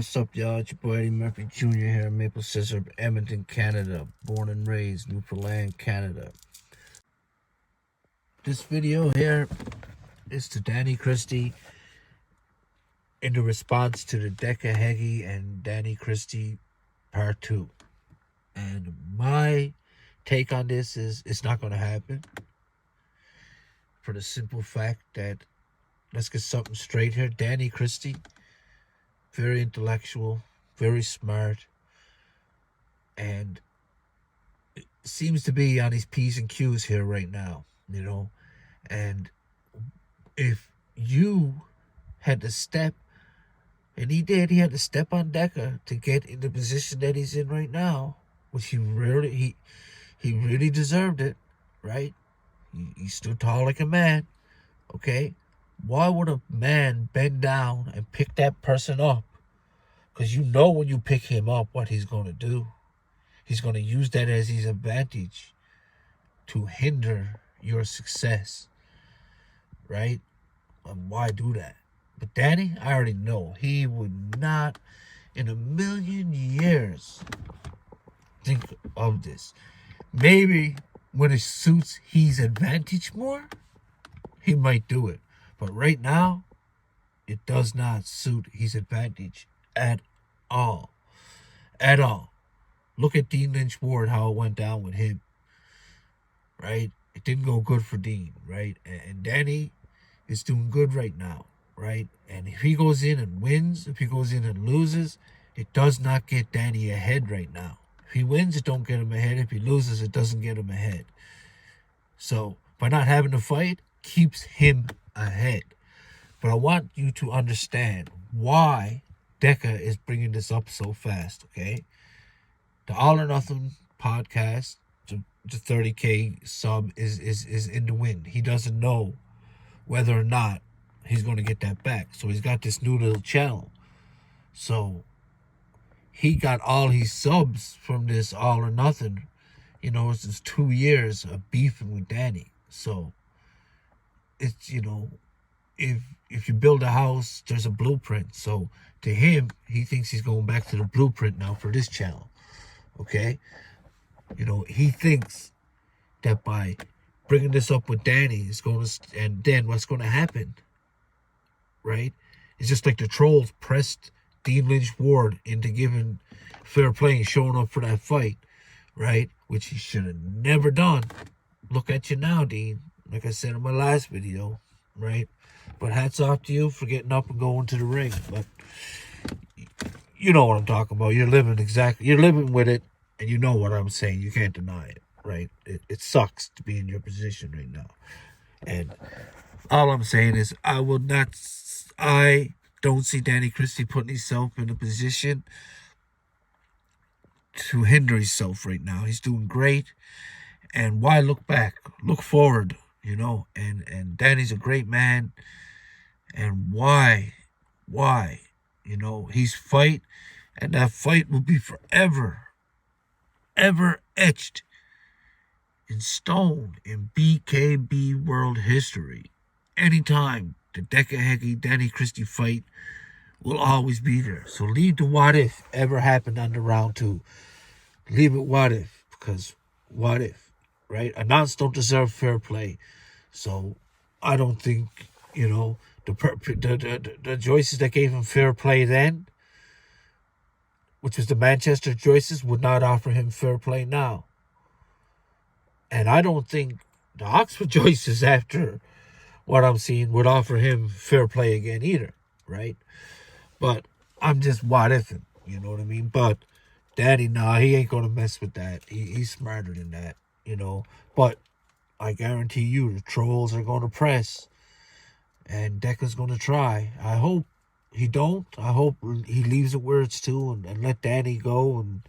What's up, y'all? It's your boy Eddie Murphy Jr. here in Maple Syrup, Edmonton, Canada. Born and raised, Newfoundland, Canada. This video here is to Danny Christie in the response to the Decca, Heggie, and Danny Christie Part 2. And my take on this is it's not going to happen. For the simple fact that, let's get something straight here. Danny Christie, very intellectual, very smart, and it seems to be on his P's and Q's here right now, and if you had to step, and he had to step on Decca to get in the position that he's in right now, which he really deserved it, right? He stood tall like a man, okay? Why would a man bend down and pick that person up? Because you know when you pick him up what he's going to do. He's going to use that as his advantage to hinder your success, right? And why do that? But Danny, I already know he would not in a million years think of this. Maybe when it suits his advantage more, he might do it. But right now, it does not suit his advantage at all. At all. Look at Dean Lynch Ward, how it went down with him, right? It didn't go good for Dean, right? And Danny is doing good right now, right? And if he goes in and wins, if he goes in and loses, it does not get Danny ahead right now. If he wins, it don't get him ahead. If he loses, it doesn't get him ahead. So by not having to fight, keeps him ahead. But I want you to understand why Decca is bringing this up so fast, okay? The All or Nothing podcast, the 30K sub is in the wind. He doesn't know whether or not he's going to get that back. So he's got this new little channel. So he got all his subs from this All or Nothing. It's just 2 years of beefing with Danny. So it's, if you build a house, there's a blueprint. So to him, he thinks he's going back to the blueprint now for this channel. Okay? He thinks that by bringing this up with Danny, is going to, and then what's going to happen, right? It's just like the trolls pressed Dean Lynch Ward into giving fair play and showing up for that fight, right? Which he should have never done. Look at you now, Dean. Like I said in my last video, right? But hats off to you for getting up and going to the ring. But you know what I'm talking about. You're living with it, and you know what I'm saying. You can't deny it, right? It sucks to be in your position right now. And all I'm saying is I don't see Danny Christie putting himself in a position to hinder himself right now. He's doing great. And why look back? Look forward, and Danny's a great man. And why? He's fight, and that fight will be forever, ever etched in stone in BKB world history. Anytime the Decca Heggie Danny Christie fight will always be there. So leave the what if ever happened under round 2. Leave it what if, because what if, right? Announcers don't deserve fair play. So I don't think, the Joyces that gave him fair play then, which was the Manchester Joyces, would not offer him fair play now. And I don't think the Oxford Joyces, after what I'm seeing, would offer him fair play again either, right? But I'm just what ifing, you know what I mean? But Danny, he ain't going to mess with that. He's smarter than that, But I guarantee you the trolls are going to press. And Decca's going to try. I hope he don't. I hope he leaves it where it's to and let Danny go and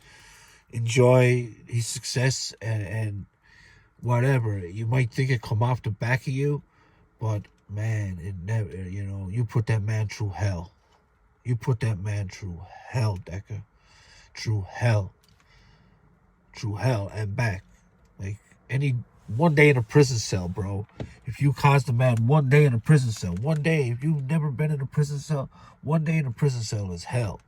enjoy his success and whatever. You might think it come off the back of you, but man, it never, you put that man through hell. You put that man through hell, Decca. Through hell. Through hell and back. Like any one day in a prison cell, bro. If you caused a man 1 day in a prison cell, 1 day, if you've never been in a prison cell, 1 day in a prison cell is hell.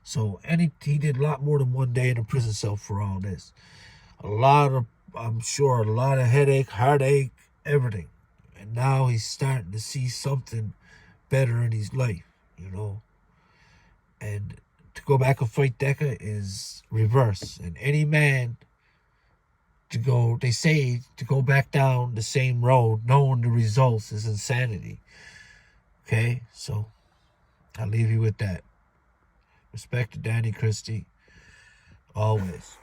So he did a lot more than 1 day in a prison cell for all this. I'm sure, a lot of headache, heartache, everything. And now he's starting to see something better in his life, you know. And to go back and fight Decca is reverse. And any man they say to go back down the same road, knowing the results, is insanity. Okay, so I'll leave you with that. Respect to Danny Christie, always.